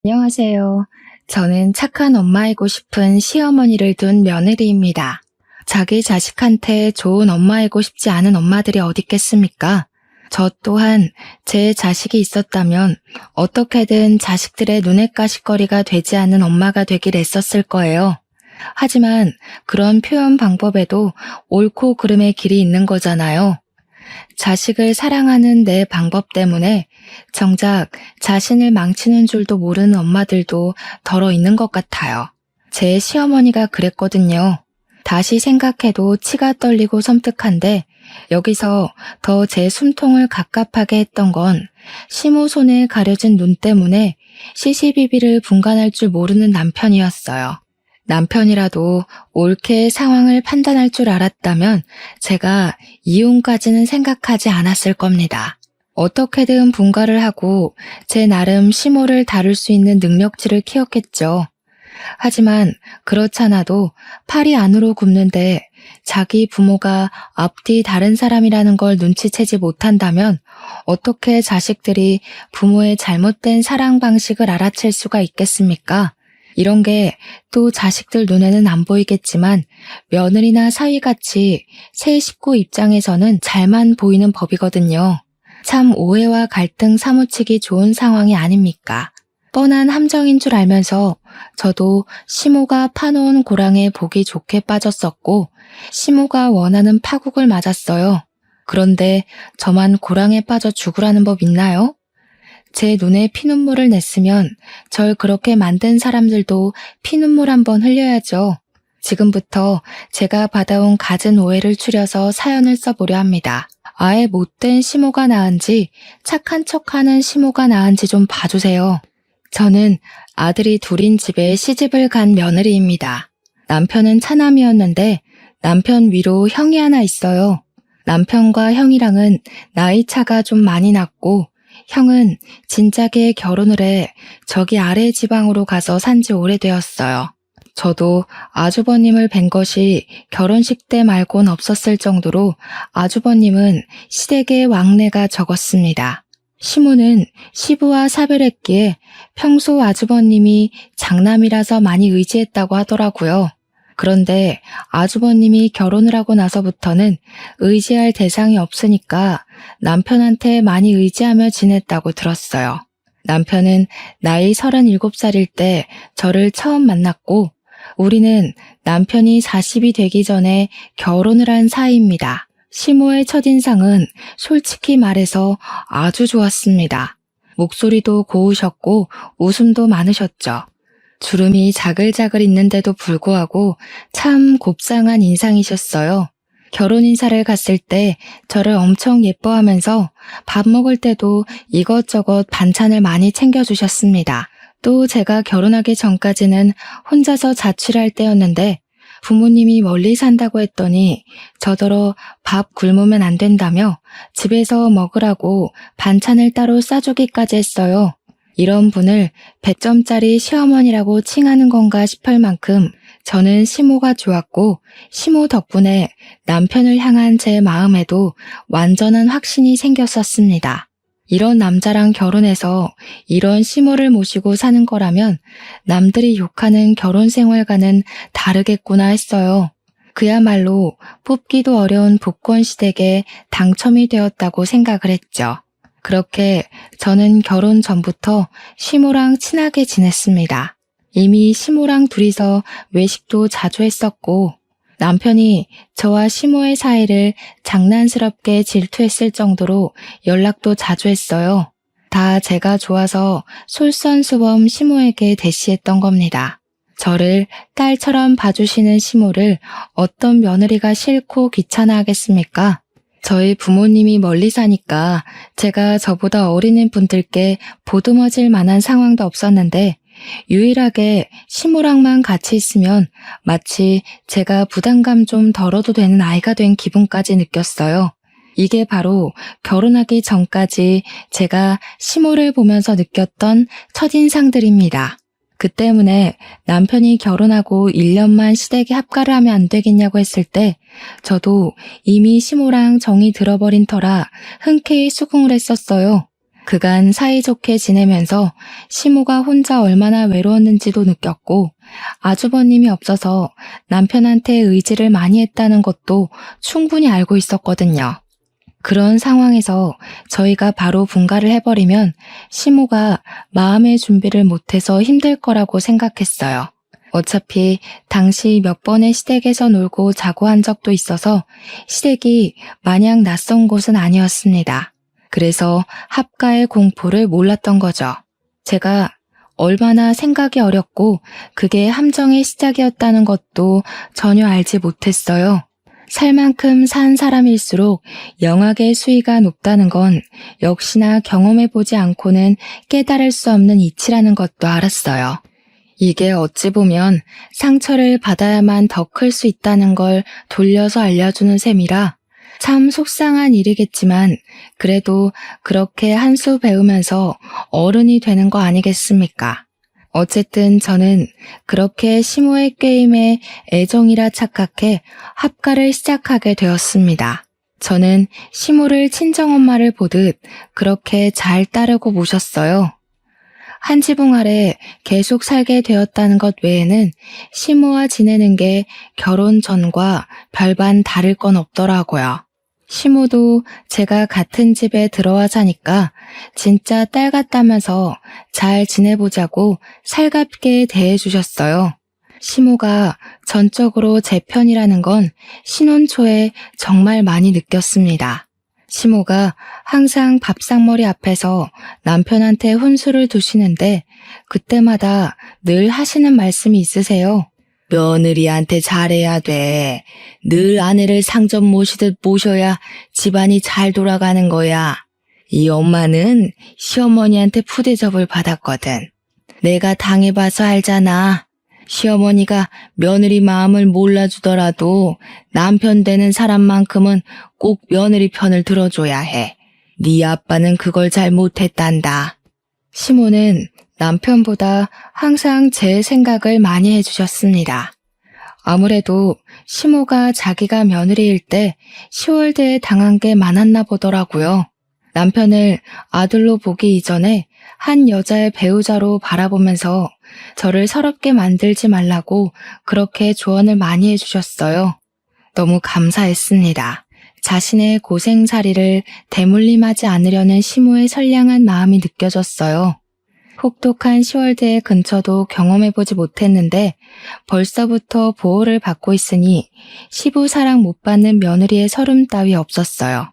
안녕하세요. 저는 착한 엄마이고 싶은 시어머니를 둔 며느리입니다. 자기 자식한테 좋은 엄마이고 싶지 않은 엄마들이 어디 있겠습니까? 저 또한 제 자식이 있었다면 어떻게든 자식들의 눈엣 가시거리가 되지 않는 엄마가 되길 애썼을 거예요. 하지만 그런 표현 방법에도 옳고 그름의 길이 있는 거잖아요. 자식을 사랑하는 내 방법 때문에 정작 자신을 망치는 줄도 모르는 엄마들도 덜어 있는 것 같아요. 제 시어머니가 그랬거든요. 다시 생각해도 치가 떨리고 섬뜩한데 여기서 더 제 숨통을 갑갑하게 했던 건 시모 손에 가려진 눈 때문에 시시비비를 분간할 줄 모르는 남편이었어요. 남편이라도 옳게 상황을 판단할 줄 알았다면 제가 이혼까지는 생각하지 않았을 겁니다. 어떻게든 분가를 하고 제 나름 시모를 다룰 수 있는 능력치를 키웠겠죠. 하지만 그렇잖아도 팔이 안으로 굽는데 자기 부모가 앞뒤 다른 사람이라는 걸 눈치채지 못한다면 어떻게 자식들이 부모의 잘못된 사랑 방식을 알아챌 수가 있겠습니까? 이런 게 또 자식들 눈에는 안 보이겠지만 며느리나 사위같이 새 식구 입장에서는 잘만 보이는 법이거든요. 참 오해와 갈등 사무치기 좋은 상황이 아닙니까? 뻔한 함정인 줄 알면서 저도 시모가 파놓은 고랑에 보기 좋게 빠졌었고 시모가 원하는 파국을 맞았어요. 그런데 저만 고랑에 빠져 죽으라는 법 있나요? 제 눈에 피눈물을 냈으면 절 그렇게 만든 사람들도 피눈물 한번 흘려야죠. 지금부터 제가 받아온 갖은 오해를 추려서 사연을 써보려 합니다. 아예 못된 시모가 나은지 착한 척하는 시모가 나은지 좀 봐주세요. 저는 아들이 둘인 집에 시집을 간 며느리입니다. 남편은 차남이었는데 남편 위로 형이 하나 있어요. 남편과 형이랑은 나이 차가 좀 많이 났고 형은 진작에 결혼을 해 저기 아래 지방으로 가서 산지 오래되었어요. 저도 아주버님을 뵌 것이 결혼식 때 말곤 없었을 정도로 아주버님은 시댁의 왕래가 적었습니다. 시모는 시부와 사별했기에 평소 아주버님이 장남이라서 많이 의지했다고 하더라고요. 그런데 아주버님이 결혼을 하고 나서부터는 의지할 대상이 없으니까 남편한테 많이 의지하며 지냈다고 들었어요. 남편은 나이 37살일 때 저를 처음 만났고 우리는 남편이 40이 되기 전에 결혼을 한 사이입니다. 시모의 첫인상은 솔직히 말해서 아주 좋았습니다. 목소리도 고우셨고 웃음도 많으셨죠. 주름이 자글자글 있는데도 불구하고 참 곱상한 인상이셨어요. 결혼 인사를 갔을 때 저를 엄청 예뻐하면서 밥 먹을 때도 이것저것 반찬을 많이 챙겨주셨습니다. 또 제가 결혼하기 전까지는 혼자서 자취를 할 때였는데 부모님이 멀리 산다고 했더니 저더러 밥 굶으면 안 된다며 집에서 먹으라고 반찬을 따로 싸주기까지 했어요. 이런 분을 100점짜리 시어머니라고 칭하는 건가 싶을 만큼 저는 시모가 좋았고 시모 덕분에 남편을 향한 제 마음에도 완전한 확신이 생겼었습니다. 이런 남자랑 결혼해서 이런 시모를 모시고 사는 거라면 남들이 욕하는 결혼 생활과는 다르겠구나 했어요. 그야말로 뽑기도 어려운 복권 시댁에 당첨이 되었다고 생각을 했죠. 그렇게 저는 결혼 전부터 시모랑 친하게 지냈습니다. 이미 시모랑 둘이서 외식도 자주 했었고 남편이 저와 시모의 사이를 장난스럽게 질투했을 정도로 연락도 자주 했어요. 다 제가 좋아서 솔선수범 시모에게 대시했던 겁니다. 저를 딸처럼 봐주시는 시모를 어떤 며느리가 싫고 귀찮아하겠습니까? 저희 부모님이 멀리 사니까 제가 저보다 어린 분들께 보듬어질 만한 상황도 없었는데 유일하게 시모랑만 같이 있으면 마치 제가 부담감 좀 덜어도 되는 아이가 된 기분까지 느꼈어요. 이게 바로 결혼하기 전까지 제가 시모를 보면서 느꼈던 첫인상들입니다. 그 때문에 남편이 결혼하고 1년만 시댁에 합가를 하면 안 되겠냐고 했을 때 저도 이미 시모랑 정이 들어버린 터라 흔쾌히 수긍을 했었어요. 그간 사이좋게 지내면서 시모가 혼자 얼마나 외로웠는지도 느꼈고 아주버님이 없어서 남편한테 의지를 많이 했다는 것도 충분히 알고 있었거든요. 그런 상황에서 저희가 바로 분가를 해버리면 시모가 마음의 준비를 못해서 힘들 거라고 생각했어요. 어차피 당시 몇 번의 시댁에서 놀고 자고 한 적도 있어서 시댁이 마냥 낯선 곳은 아니었습니다. 그래서 합가의 공포를 몰랐던 거죠. 제가 얼마나 생각이 어렵고 그게 함정의 시작이었다는 것도 전혀 알지 못했어요. 살 만큼 산 사람일수록 영악의 수위가 높다는 건 역시나 경험해보지 않고는 깨달을 수 없는 이치라는 것도 알았어요. 이게 어찌 보면 상처를 받아야만 더 클 수 있다는 걸 돌려서 알려주는 셈이라 참 속상한 일이겠지만 그래도 그렇게 한 수 배우면서 어른이 되는 거 아니겠습니까? 어쨌든 저는 그렇게 시모의 게임에 애정이라 착각해 합가를 시작하게 되었습니다. 저는 시모를 친정엄마를 보듯 그렇게 잘 따르고 모셨어요. 한 지붕 아래 계속 살게 되었다는 것 외에는 시모와 지내는 게 결혼 전과 별반 다를 건 없더라고요. 시모도 제가 같은 집에 들어와 사니까 진짜 딸 같다면서 잘 지내보자고 살갑게 대해주셨어요. 시모가 전적으로 제 편이라는 건 신혼 초에 정말 많이 느꼈습니다. 시모가 항상 밥상머리 앞에서 남편한테 혼수를 두시는데 그때마다 늘 하시는 말씀이 있으세요. 며느리한테 잘해야 돼. 늘 아내를 상점 모시듯 모셔야 집안이 잘 돌아가는 거야. 이 엄마는 시어머니한테 푸대접을 받았거든. 내가 당해봐서 알잖아. 시어머니가 며느리 마음을 몰라주더라도 남편 되는 사람만큼은 꼭 며느리 편을 들어줘야 해. 네 아빠는 그걸 잘 못했단다. 시모는 남편보다 항상 제 생각을 많이 해주셨습니다. 아무래도 시모가 자기가 며느리일 때 10월대에 당한 게 많았나 보더라고요. 남편을 아들로 보기 이전에 한 여자의 배우자로 바라보면서 저를 서럽게 만들지 말라고 그렇게 조언을 많이 해주셨어요. 너무 감사했습니다. 자신의 고생살이를 대물림하지 않으려는 시모의 선량한 마음이 느껴졌어요. 혹독한 10월대 근처도 경험해보지 못했는데 벌써부터 보호를 받고 있으니 시부 사랑 못 받는 며느리의 서름 따위 없었어요.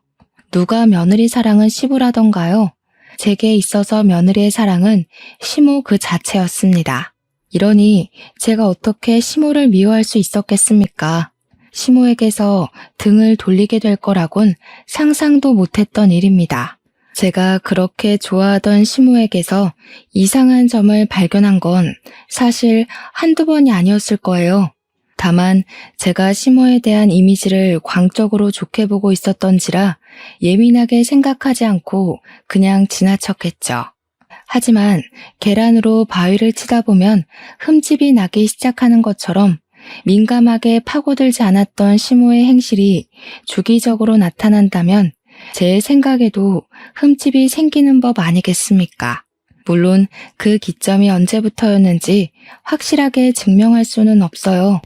누가 며느리 사랑은 시부라던가요? 제게 있어서 며느리의 사랑은 시모 그 자체였습니다. 이러니 제가 어떻게 시모를 미워할 수 있었겠습니까? 시모에게서 등을 돌리게 될 거라곤 상상도 못했던 일입니다. 제가 그렇게 좋아하던 시모에게서 이상한 점을 발견한 건 사실 한두 번이 아니었을 거예요. 다만 제가 시모에 대한 이미지를 광적으로 좋게 보고 있었던지라 예민하게 생각하지 않고 그냥 지나쳤겠죠. 하지만 계란으로 바위를 치다 보면 흠집이 나기 시작하는 것처럼 민감하게 파고들지 않았던 시모의 행실이 주기적으로 나타난다면 제 생각에도 흠집이 생기는 법 아니겠습니까? 물론 그 기점이 언제부터였는지 확실하게 증명할 수는 없어요.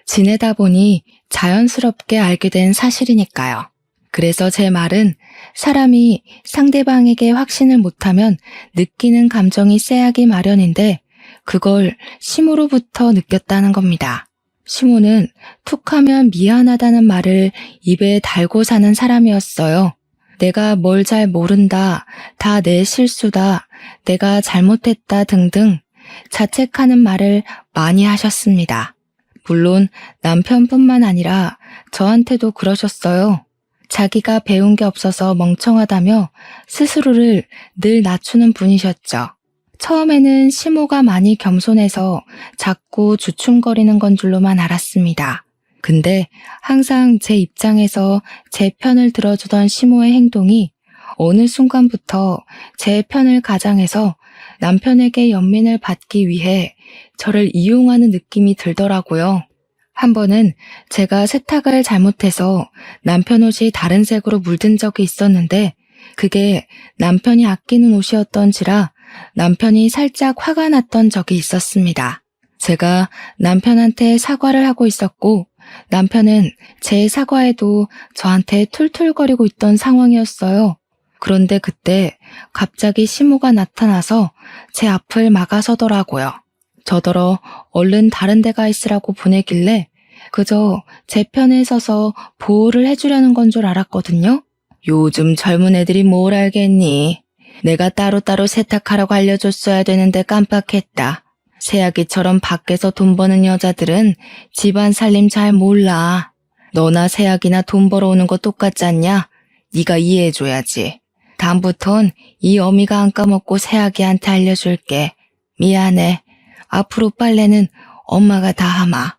지내다 보니 자연스럽게 알게 된 사실이니까요. 그래서 제 말은 사람이 상대방에게 확신을 못하면 느끼는 감정이 쎄하기 마련인데 그걸 시모로부터 느꼈다는 겁니다. 시모는 툭하면 미안하다는 말을 입에 달고 사는 사람이었어요. 내가 뭘 잘 모른다, 다 내 실수다, 내가 잘못했다 등등 자책하는 말을 많이 하셨습니다. 물론 남편뿐만 아니라 저한테도 그러셨어요. 자기가 배운 게 없어서 멍청하다며 스스로를 늘 낮추는 분이셨죠. 처음에는 시모가 많이 겸손해서 자꾸 주춤거리는 건 줄로만 알았습니다. 근데 항상 제 입장에서 제 편을 들어주던 시모의 행동이 어느 순간부터 제 편을 가장해서 남편에게 연민을 받기 위해 저를 이용하는 느낌이 들더라고요. 한 번은 제가 세탁을 잘못해서 남편 옷이 다른 색으로 물든 적이 있었는데 그게 남편이 아끼는 옷이었던지라 남편이 살짝 화가 났던 적이 있었습니다. 제가 남편한테 사과를 하고 있었고 남편은 제 사과에도 저한테 툴툴거리고 있던 상황이었어요. 그런데 그때 갑자기 시모가 나타나서 제 앞을 막아서더라고요. 저더러 얼른 다른 데 가 있으라고 보내길래 그저 제 편에 서서 보호를 해주려는 건 줄 알았거든요. 요즘 젊은 애들이 뭘 알겠니? 내가 따로따로 세탁하라고 알려줬어야 되는데 깜빡했다. 새아기처럼 밖에서 돈 버는 여자들은 집안 살림 잘 몰라. 너나 새아기나 돈 벌어오는 거 똑같지 않냐? 네가 이해해줘야지. 다음부턴 이 어미가 안 까먹고 새아기한테 알려줄게. 미안해. 앞으로 빨래는 엄마가 다 하마.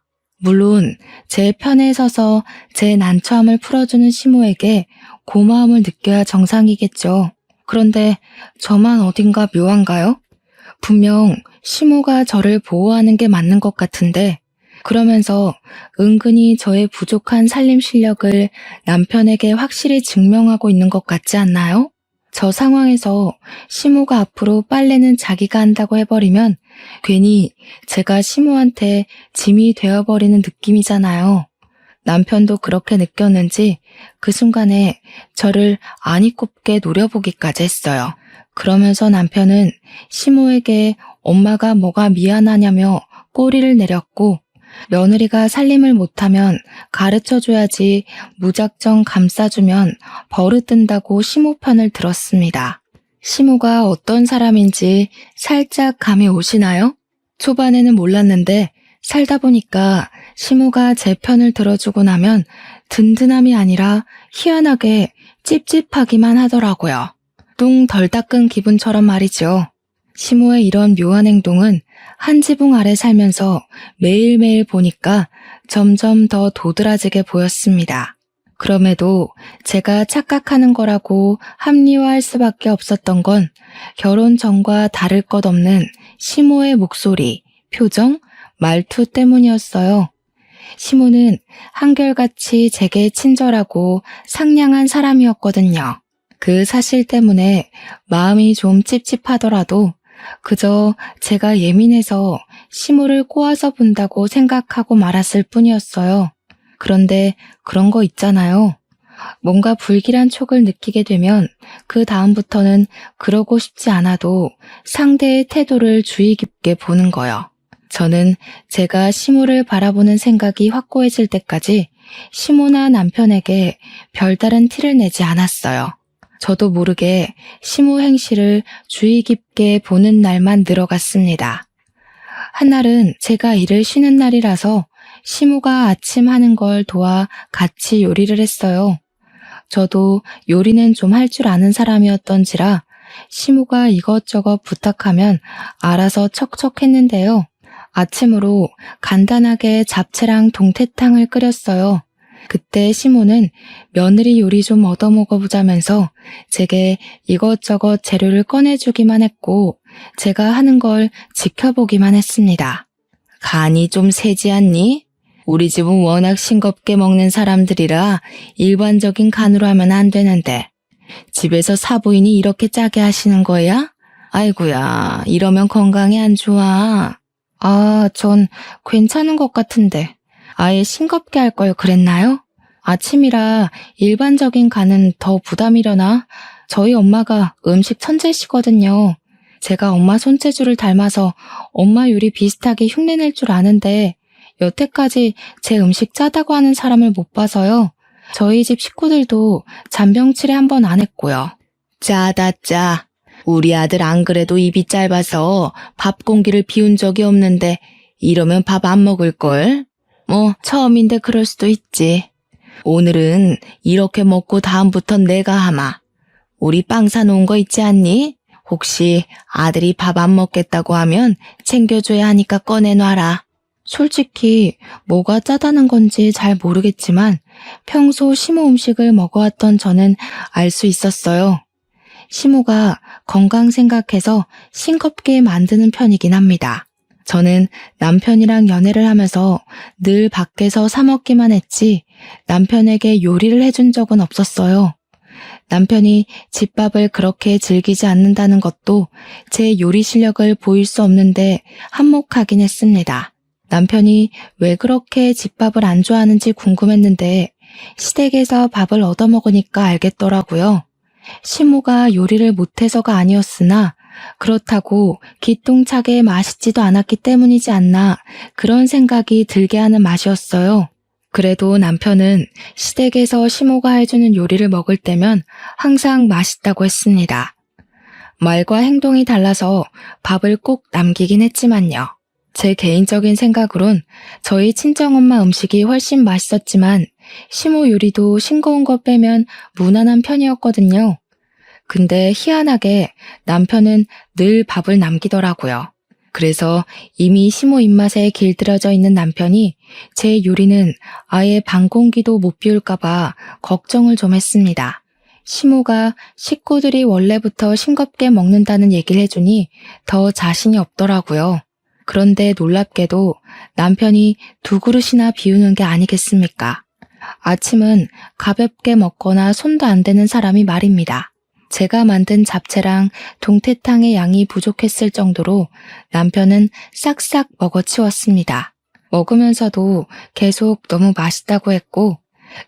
물론 제 편에 서서 제 난처함을 풀어주는 시모에게 고마움을 느껴야 정상이겠죠. 그런데 저만 어딘가 묘한가요? 분명 시모가 저를 보호하는 게 맞는 것 같은데 그러면서 은근히 저의 부족한 살림 실력을 남편에게 확실히 증명하고 있는 것 같지 않나요? 저 상황에서 시모가 앞으로 빨래는 자기가 한다고 해버리면 괜히 제가 시모한테 짐이 되어버리는 느낌이잖아요. 남편도 그렇게 느꼈는지 그 순간에 저를 아니 꼽게 노려보기까지 했어요. 그러면서 남편은 시모에게 엄마가 뭐가 미안하냐며 꼬리를 내렸고 며느리가 살림을 못하면 가르쳐줘야지 무작정 감싸주면 버릇든다고 시모 편을 들었습니다. 시모가 어떤 사람인지 살짝 감이 오시나요? 초반에는 몰랐는데 살다 보니까 시모가 제 편을 들어주고 나면 든든함이 아니라 희한하게 찝찝하기만 하더라고요. 똥 덜 닦은 기분처럼 말이죠. 시모의 이런 묘한 행동은 한 지붕 아래 살면서 매일매일 보니까 점점 더 도드라지게 보였습니다. 그럼에도 제가 착각하는 거라고 합리화할 수밖에 없었던 건 결혼 전과 다를 것 없는 시모의 목소리, 표정, 말투 때문이었어요. 시모는 한결같이 제게 친절하고 상냥한 사람이었거든요. 그 사실 때문에 마음이 좀 찝찝하더라도 그저 제가 예민해서 시모를 꼬아서 본다고 생각하고 말았을 뿐이었어요. 그런데 그런 거 있잖아요. 뭔가 불길한 촉을 느끼게 되면 그 다음부터는 그러고 싶지 않아도 상대의 태도를 주의 깊게 보는 거요. 저는 제가 시모를 바라보는 생각이 확고해질 때까지 시모나 남편에게 별다른 티를 내지 않았어요. 저도 모르게 시모 행실을 주의 깊게 보는 날만 늘어갔습니다. 한날은 제가 일을 쉬는 날이라서 시모가 아침 하는 걸 도와 같이 요리를 했어요. 저도 요리는 좀 할 줄 아는 사람이었던지라 시모가 이것저것 부탁하면 알아서 척척했는데요. 아침으로 간단하게 잡채랑 동태탕을 끓였어요. 그때 시모는 며느리 요리 좀 얻어먹어보자면서 제게 이것저것 재료를 꺼내주기만 했고 제가 하는 걸 지켜보기만 했습니다. 간이 좀 세지 않니? 우리 집은 워낙 싱겁게 먹는 사람들이라 일반적인 간으로 하면 안 되는데 집에서 사부인이 이렇게 짜게 하시는 거야? 아이고야, 이러면 건강에 안 좋아. 전 괜찮은 것 같은데 아예 싱겁게 할 걸 그랬나요? 아침이라 일반적인 간은 더 부담이려나? 저희 엄마가 음식 천재시거든요. 제가 엄마 손재주를 닮아서 엄마 요리 비슷하게 흉내낼 줄 아는데 여태까지 제 음식 짜다고 하는 사람을 못 봐서요. 저희 집 식구들도 잔병치레 한 번 안 했고요. 짜다 짜. 우리 아들 안 그래도 입이 짧아서 밥 공기를 비운 적이 없는데 이러면 밥 안 먹을걸? 뭐 처음인데 그럴 수도 있지. 오늘은 이렇게 먹고 다음부턴 내가 하마. 우리 빵 사놓은 거 있지 않니? 혹시 아들이 밥 안 먹겠다고 하면 챙겨줘야 하니까 꺼내놔라. 솔직히 뭐가 짜다는 건지 잘 모르겠지만 평소 시모 음식을 먹어왔던 저는 알 수 있었어요. 시모가 건강 생각해서 싱겁게 만드는 편이긴 합니다. 저는 남편이랑 연애를 하면서 늘 밖에서 사 먹기만 했지 남편에게 요리를 해준 적은 없었어요. 남편이 집밥을 그렇게 즐기지 않는다는 것도 제 요리 실력을 보일 수 없는데 한몫하긴 했습니다. 남편이 왜 그렇게 집밥을 안 좋아하는지 궁금했는데 시댁에서 밥을 얻어먹으니까 알겠더라고요. 시모가 요리를 못해서가 아니었으나 그렇다고 기똥차게 맛있지도 않았기 때문이지 않나 그런 생각이 들게 하는 맛이었어요. 그래도 남편은 시댁에서 시모가 해주는 요리를 먹을 때면 항상 맛있다고 했습니다. 말과 행동이 달라서 밥을 꼭 남기긴 했지만요. 제 개인적인 생각으론 저희 친정엄마 음식이 훨씬 맛있었지만 시모 요리도 싱거운 거 빼면 무난한 편이었거든요. 근데 희한하게 남편은 늘 밥을 남기더라고요. 그래서 이미 시모 입맛에 길들여져 있는 남편이 제 요리는 아예 반 공기도 못 비울까봐 걱정을 좀 했습니다. 시모가 식구들이 원래부터 싱겁게 먹는다는 얘기를 해주니 더 자신이 없더라고요. 그런데 놀랍게도 남편이 2그릇이나 비우는 게 아니겠습니까? 아침은 가볍게 먹거나 손도 안 대는 사람이 말입니다. 제가 만든 잡채랑 동태탕의 양이 부족했을 정도로 남편은 싹싹 먹어치웠습니다. 먹으면서도 계속 너무 맛있다고 했고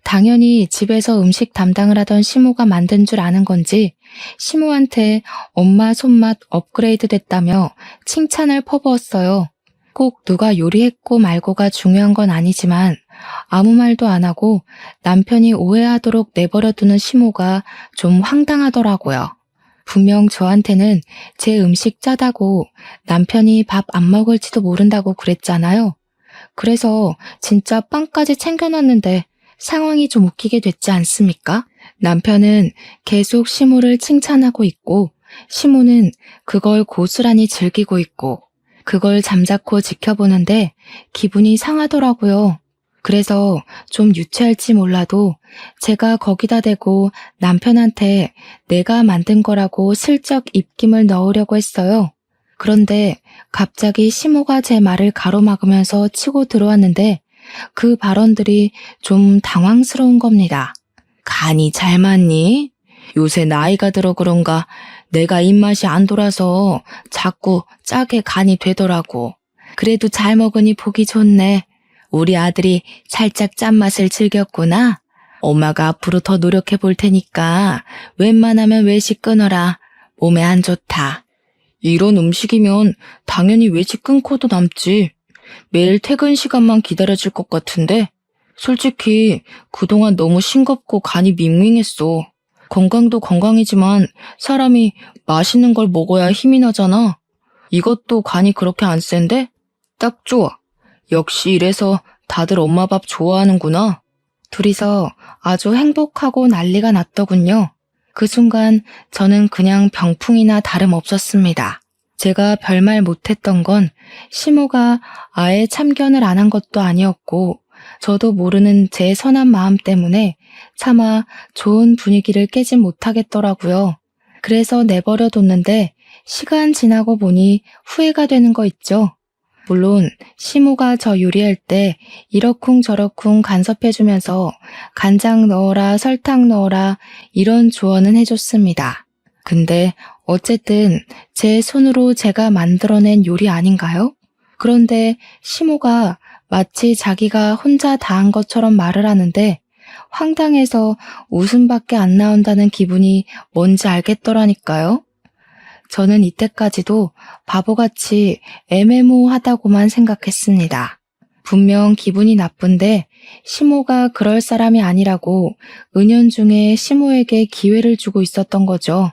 당연히 집에서 음식 담당을 하던 시모가 만든 줄 아는 건지 시모한테 엄마 손맛 업그레이드 됐다며 칭찬을 퍼부었어요. 꼭 누가 요리했고 말고가 중요한 건 아니지만 아무 말도 안 하고 남편이 오해하도록 내버려두는 시모가 좀 황당하더라고요. 분명 저한테는 제 음식 짜다고 남편이 밥 안 먹을지도 모른다고 그랬잖아요. 그래서 진짜 빵까지 챙겨놨는데 상황이 좀 웃기게 됐지 않습니까? 남편은 계속 시모를 칭찬하고 있고 시모는 그걸 고스란히 즐기고 있고 그걸 잠자코 지켜보는데 기분이 상하더라고요. 그래서 좀 유치할지 몰라도 제가 거기다 대고 남편한테 내가 만든 거라고 슬쩍 입김을 넣으려고 했어요. 그런데 갑자기 시모가 제 말을 가로막으면서 치고 들어왔는데 그 발언들이 좀 당황스러운 겁니다. 간이 잘 맞니? 요새 나이가 들어 그런가 내가 입맛이 안 돌아서 자꾸 짜게 간이 되더라고. 그래도 잘 먹으니 보기 좋네. 우리 아들이 살짝 짠맛을 즐겼구나. 엄마가 앞으로 더 노력해 볼 테니까 웬만하면 외식 끊어라. 몸에 안 좋다. 이런 음식이면 당연히 외식 끊고도 남지. 매일 퇴근 시간만 기다려질 것 같은데 솔직히 그동안 너무 싱겁고 간이 밍밍했어. 건강도 건강이지만 사람이 맛있는 걸 먹어야 힘이 나잖아. 이것도 간이 그렇게 안 센데? 딱 좋아. 역시 이래서 다들 엄마 밥 좋아하는구나. 둘이서 아주 행복하고 난리가 났더군요. 그 순간 저는 그냥 병풍이나 다름없었습니다. 제가 별말 못했던 건 시모가 아예 참견을 안 한 것도 아니었고 저도 모르는 제 선한 마음 때문에 차마 좋은 분위기를 깨진 못하겠더라고요. 그래서 내버려 뒀는데 시간 지나고 보니 후회가 되는 거 있죠. 물론 시모가 저 요리할 때 이러쿵저러쿵 간섭해주면서 간장 넣어라 설탕 넣어라 이런 조언은 해줬습니다. 근데 어쨌든 제 손으로 제가 만들어낸 요리 아닌가요? 그런데 시모가 마치 자기가 혼자 다 한 것처럼 말을 하는데 황당해서 웃음밖에 안 나온다는 기분이 뭔지 알겠더라니까요. 저는 이때까지도 바보같이 애매모호하다고만 생각했습니다. 분명 기분이 나쁜데 시모가 그럴 사람이 아니라고 은연중에 시모에게 기회를 주고 있었던 거죠.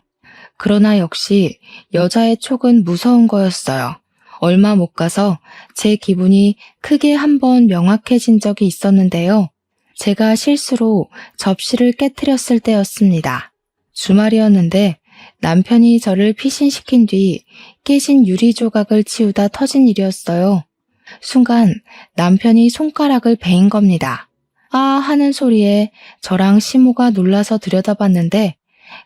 그러나 역시 여자의 촉은 무서운 거였어요. 얼마 못 가서 제 기분이 크게 한번 명확해진 적이 있었는데요. 제가 실수로 접시를 깨트렸을 때였습니다. 주말이었는데 남편이 저를 피신시킨 뒤 깨진 유리 조각을 치우다 터진 일이었어요. 순간 남편이 손가락을 베인 겁니다. 아 하는 소리에 저랑 시모가 놀라서 들여다봤는데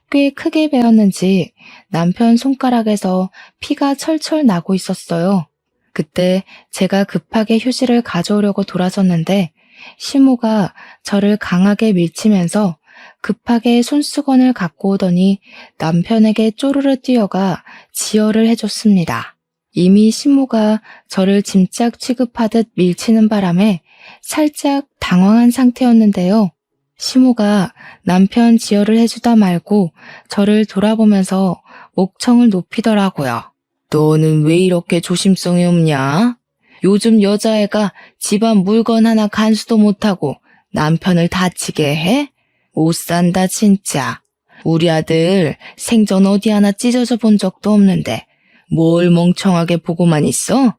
꽤 크게 베었는지 남편 손가락에서 피가 철철 나고 있었어요. 그때 제가 급하게 휴지를 가져오려고 돌아섰는데 시모가 저를 강하게 밀치면서 급하게 손수건을 갖고 오더니 남편에게 쪼르르 뛰어가 지혈을 해줬습니다. 이미 시모가 저를 짐짝 취급하듯 밀치는 바람에 살짝 당황한 상태였는데요. 시모가 남편 지혈을 해주다 말고 저를 돌아보면서 목청을 높이더라고요. 너는 왜 이렇게 조심성이 없냐? 요즘 여자애가 집안 물건 하나 간수도 못하고 남편을 다치게 해? 못 산다 진짜. 우리 아들 생전 어디 하나 찢어져 본 적도 없는데 뭘 멍청하게 보고만 있어?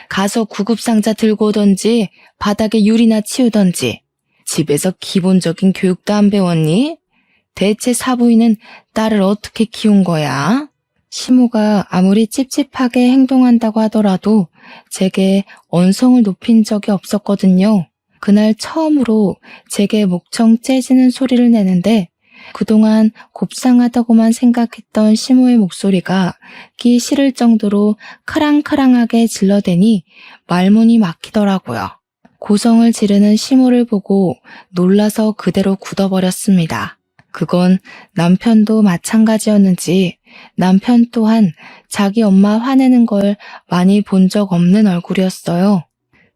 가서 구급상자 들고 오던지 바닥에 유리나 치우던지 집에서 기본적인 교육도 안 배웠니? 대체 사부인은 딸을 어떻게 키운 거야? 시모가 아무리 찝찝하게 행동한다고 하더라도 제게 언성을 높인 적이 없었거든요. 그날 처음으로 제게 목청 째지는 소리를 내는데 그동안 곱상하다고만 생각했던 시모의 목소리가 끼 싫을 정도로 카랑카랑하게 질러대니 말문이 막히더라고요. 고성을 지르는 시모를 보고 놀라서 그대로 굳어버렸습니다. 그건 남편도 마찬가지였는지 남편 또한 자기 엄마 화내는 걸 많이 본 적 없는 얼굴이었어요.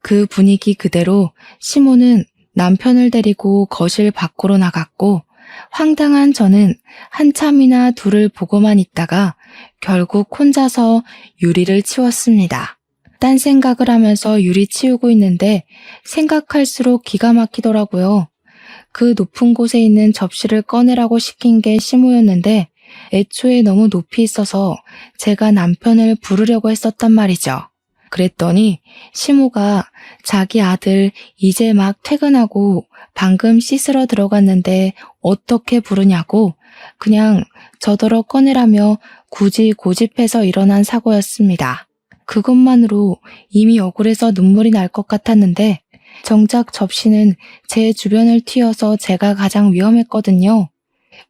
그 분위기 그대로 시모는 남편을 데리고 거실 밖으로 나갔고 황당한 저는 한참이나 둘을 보고만 있다가 결국 혼자서 유리를 치웠습니다. 딴 생각을 하면서 유리 치우고 있는데 생각할수록 기가 막히더라고요. 그 높은 곳에 있는 접시를 꺼내라고 시킨 게 시모였는데 애초에 너무 높이 있어서 제가 남편을 부르려고 했었단 말이죠. 그랬더니 시모가 자기 아들 이제 막 퇴근하고 방금 씻으러 들어갔는데 어떻게 부르냐고 그냥 저더러 꺼내라며 굳이 고집해서 일어난 사고였습니다. 그것만으로 이미 억울해서 눈물이 날 것 같았는데 정작 접시는 제 주변을 튀어서 제가 가장 위험했거든요.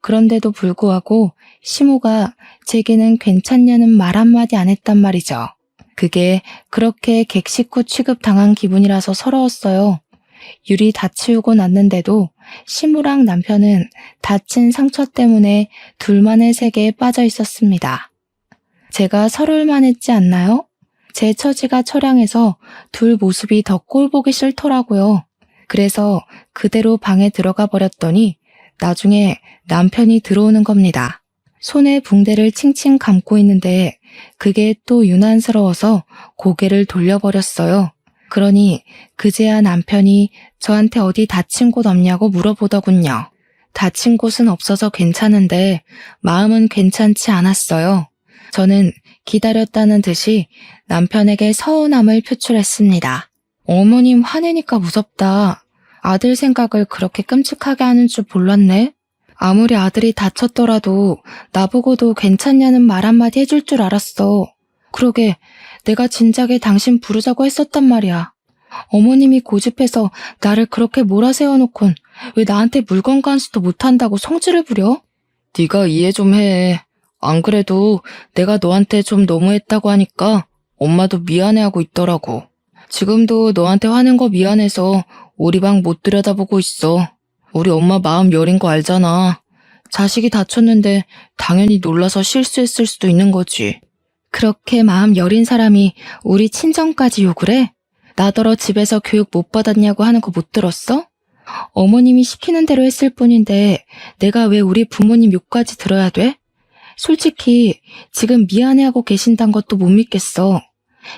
그런데도 불구하고 시모가 제게는 괜찮냐는 말 한마디 안 했단 말이죠. 그게 그렇게 객식후 취급당한 기분이라서 서러웠어요. 유리 다 치우고 났는데도 시모랑 남편은 다친 상처 때문에 둘만의 세계에 빠져 있었습니다. 제가 서러울 만했지 않나요? 제 처지가 처량해서 둘 모습이 더 꼴보기 싫더라고요. 그래서 그대로 방에 들어가 버렸더니 나중에 남편이 들어오는 겁니다. 손에 붕대를 칭칭 감고 있는데 그게 또 유난스러워서 고개를 돌려버렸어요. 그러니 그제야 남편이 저한테 어디 다친 곳 없냐고 물어보더군요. 다친 곳은 없어서 괜찮은데 마음은 괜찮지 않았어요. 저는 기다렸다는 듯이 남편에게 서운함을 표출했습니다. 어머님 화내니까 무섭다. 아들 생각을 그렇게 끔찍하게 하는 줄 몰랐네. 아무리 아들이 다쳤더라도 나보고도 괜찮냐는 말 한마디 해줄 줄 알았어. 그러게 내가 진작에 당신 부르자고 했었단 말이야. 어머님이 고집해서 나를 그렇게 몰아세워놓곤 왜 나한테 물건 간수도 못한다고 성질을 부려? 네가 이해 좀 해. 안 그래도 내가 너한테 좀 너무했다고 하니까 엄마도 미안해하고 있더라고. 지금도 너한테 화낸 거 미안해서 우리 방 못 들여다보고 있어. 우리 엄마 마음 여린 거 알잖아. 자식이 다쳤는데 당연히 놀라서 실수했을 수도 있는 거지. 그렇게 마음 여린 사람이 우리 친정까지 욕을 해? 나더러 집에서 교육 못 받았냐고 하는 거 못 들었어? 어머님이 시키는 대로 했을 뿐인데 내가 왜 우리 부모님 욕까지 들어야 돼? 솔직히 지금 미안해하고 계신단 것도 못 믿겠어.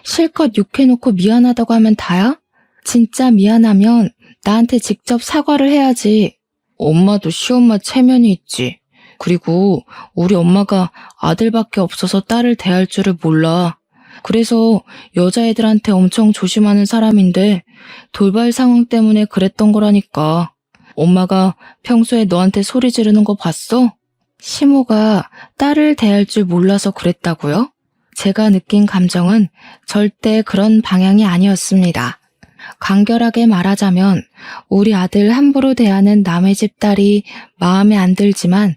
실컷 욕해놓고 미안하다고 하면 다야? 진짜 미안하면 나한테 직접 사과를 해야지. 엄마도 시엄마 체면이 있지. 그리고 우리 엄마가 아들밖에 없어서 딸을 대할 줄을 몰라. 그래서 여자애들한테 엄청 조심하는 사람인데 돌발 상황 때문에 그랬던 거라니까. 엄마가 평소에 너한테 소리 지르는 거 봤어? 시모가 딸을 대할 줄 몰라서 그랬다고요? 제가 느낀 감정은 절대 그런 방향이 아니었습니다. 간결하게 말하자면 우리 아들 함부로 대하는 남의 집 딸이 마음에 안 들지만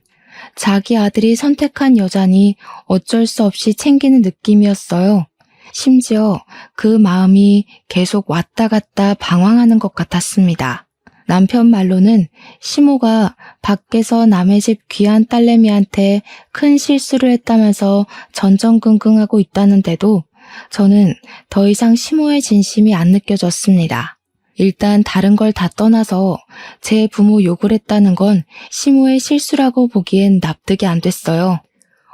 자기 아들이 선택한 여자니 어쩔 수 없이 챙기는 느낌이었어요. 심지어 그 마음이 계속 왔다 갔다 방황하는 것 같았습니다. 남편 말로는 시모가 밖에서 남의 집 귀한 딸내미한테 큰 실수를 했다면서 전전긍긍하고 있다는데도 저는 더 이상 시모의 진심이 안 느껴졌습니다. 일단 다른 걸 다 떠나서 제 부모 욕을 했다는 건 시모의 실수라고 보기엔 납득이 안 됐어요.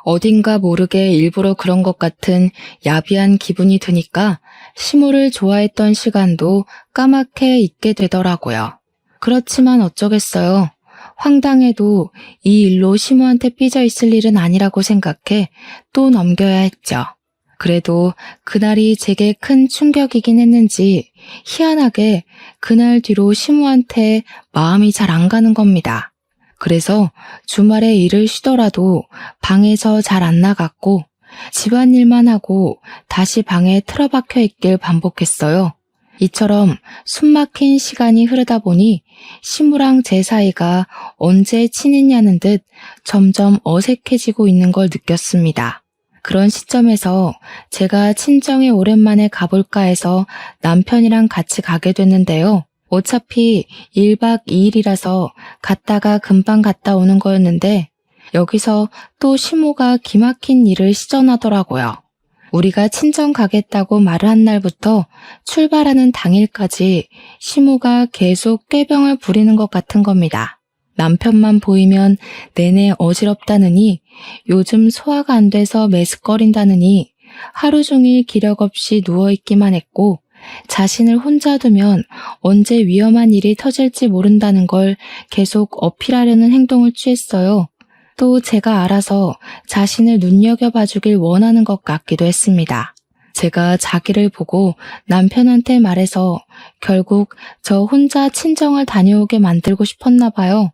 어딘가 모르게 일부러 그런 것 같은 야비한 기분이 드니까 시모를 좋아했던 시간도 까맣게 잊게 되더라고요. 그렇지만 어쩌겠어요. 황당해도 이 일로 시모한테 삐져 있을 일은 아니라고 생각해 또 넘겨야 했죠. 그래도 그날이 제게 큰 충격이긴 했는지 희한하게 그날 뒤로 시모한테 마음이 잘 안 가는 겁니다. 그래서 주말에 일을 쉬더라도 방에서 잘 안 나갔고 집안일만 하고 다시 방에 틀어박혀 있길 반복했어요. 이처럼 숨막힌 시간이 흐르다 보니 시무랑 제 사이가 언제 친했냐는 듯 점점 어색해지고 있는 걸 느꼈습니다. 그런 시점에서 제가 친정에 오랜만에 가볼까 해서 남편이랑 같이 가게 됐는데요. 어차피 1박 2일이라서 갔다가 금방 갔다 오는 거였는데 여기서 또 시모가 기막힌 일을 시전하더라고요. 우리가 친정 가겠다고 말을 한 날부터 출발하는 당일까지 시모가 계속 꾀병을 부리는 것 같은 겁니다. 남편만 보이면 내내 어지럽다느니 요즘 소화가 안 돼서 메스꺼린다느니 하루 종일 기력 없이 누워있기만 했고 자신을 혼자 두면 언제 위험한 일이 터질지 모른다는 걸 계속 어필하려는 행동을 취했어요. 또 제가 알아서 자신을 눈여겨봐주길 원하는 것 같기도 했습니다. 제가 자기를 보고 남편한테 말해서 결국 저 혼자 친정을 다녀오게 만들고 싶었나 봐요.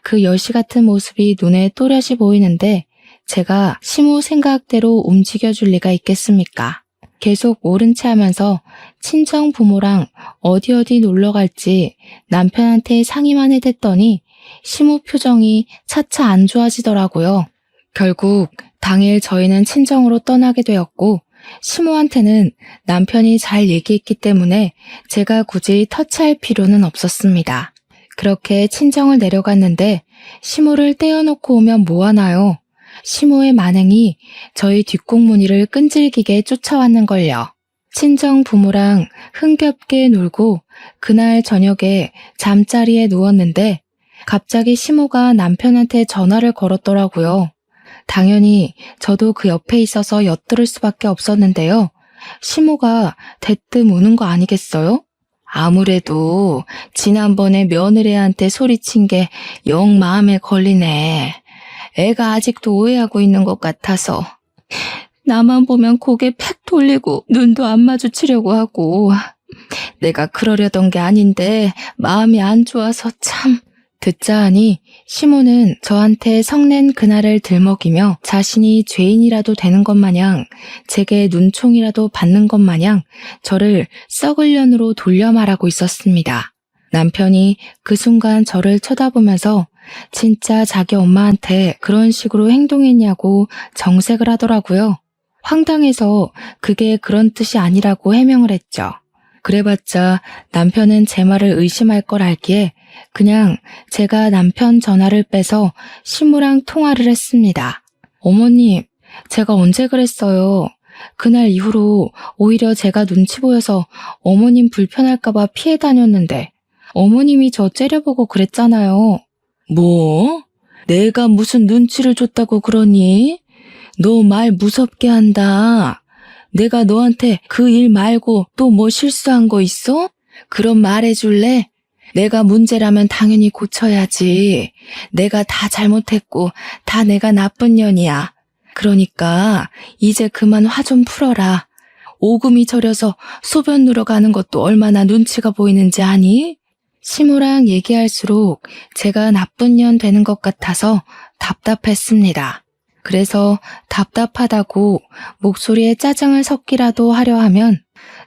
그 여시 같은 모습이 눈에 또렷이 보이는데 제가 시모 생각대로 움직여줄 리가 있겠습니까? 계속 모른 체 하면서 친정 부모랑 어디 놀러 갈지 남편한테 상의만 해댔더니 시모 표정이 차차 안 좋아지더라고요. 결국 당일 저희는 친정으로 떠나게 되었고 시모한테는 남편이 잘 얘기했기 때문에 제가 굳이 터치할 필요는 없었습니다. 그렇게 친정을 내려갔는데 시모를 떼어놓고 오면 뭐하나요? 시모의 만행이 저희 뒷공무니를 끈질기게 쫓아왔는걸요. 친정 부모랑 흥겹게 놀고 그날 저녁에 잠자리에 누웠는데 갑자기 시모가 남편한테 전화를 걸었더라고요. 당연히 저도 그 옆에 있어서 엿들을 수밖에 없었는데요. 시모가 대뜸 우는 거 아니겠어요? 아무래도 지난번에 며느리한테 소리친 게 영 마음에 걸리네. 애가 아직도 오해하고 있는 것 같아서 나만 보면 고개 팩 돌리고 눈도 안 마주치려고 하고 내가 그러려던 게 아닌데 마음이 안 좋아서 참. 듣자 하니 시모는 저한테 성낸 그날을 들먹이며 자신이 죄인이라도 되는 것 마냥 제게 눈총이라도 받는 것 마냥 저를 썩을 년으로 돌려 말하고 있었습니다. 남편이 그 순간 저를 쳐다보면서 진짜 자기 엄마한테 그런 식으로 행동했냐고 정색을 하더라고요. 황당해서 그게 그런 뜻이 아니라고 해명을 했죠. 그래봤자 남편은 제 말을 의심할 걸 알기에 그냥 제가 남편 전화를 빼서 시모랑 통화를 했습니다. 어머님, 제가 언제 그랬어요? 그날 이후로 오히려 제가 눈치 보여서 어머님 불편할까봐 피해 다녔는데 어머님이 저 째려보고 그랬잖아요. 뭐? 내가 무슨 눈치를 줬다고 그러니? 너 말 무섭게 한다. 내가 너한테 그 일 말고 또 뭐 실수한 거 있어? 그럼 말해줄래? 내가 문제라면 당연히 고쳐야지. 내가 다 잘못했고 다 내가 나쁜 년이야. 그러니까 이제 그만 화 좀 풀어라. 오금이 저려서 소변 누러 가는 것도 얼마나 눈치가 보이는지 아니? 시모랑 얘기할수록 제가 나쁜 년 되는 것 같아서 답답했습니다. 그래서 답답하다고 목소리에 짜증을 섞기라도 하려 하면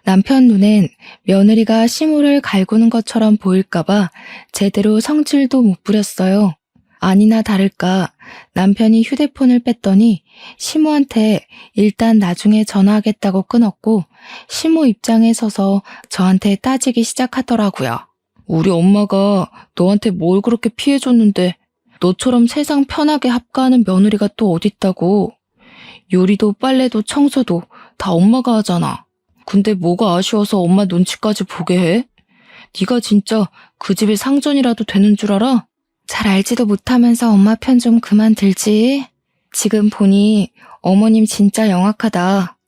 남편 눈엔 며느리가 시모를 갈구는 것처럼 보일까봐 제대로 성질도 못 부렸어요. 아니나 다를까 남편이 휴대폰을 뺐더니 시모한테 일단 나중에 전화하겠다고 끊었고 시모 입장에 서서 저한테 따지기 시작하더라고요. 우리 엄마가 너한테 뭘 그렇게 피해줬는데 너처럼 세상 편하게 합가하는 며느리가 또 어딨다고. 요리도 빨래도 청소도 다 엄마가 하잖아. 근데 뭐가 아쉬워서 엄마 눈치까지 보게 해? 네가 진짜 그 집의 상전이라도 되는 줄 알아? 잘 알지도 못하면서 엄마 편 좀 그만 들지. 지금 보니 어머님 진짜 영악하다.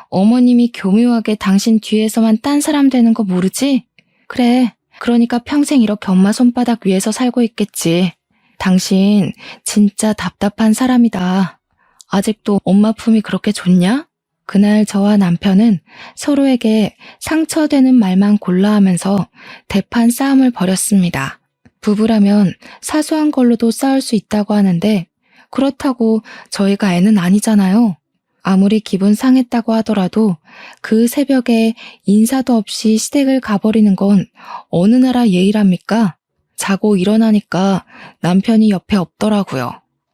어머님이 교묘하게 당신 뒤에서만 딴 사람 되는 거 모르지? 그래, 그러니까 평생 이렇게 엄마 손바닥 위에서 살고 있겠지. 당신 진짜 답답한 사람이다. 아직도 엄마 품이 그렇게 좋냐? 그날 저와 남편은 서로에게 상처되는 말만 골라 하면서 대판 싸움을 벌였습니다. 부부라면 사소한 걸로도 싸울 수 있다고 하는데 그렇다고 저희가 애는 아니잖아요. 아무리 기분 상했다고 하더라도 그 새벽에 인사도 없이 시댁을 가버리는 건 어느 나라 예의랍니까? 자고 일어나니까 남편이 옆에 없더라고요.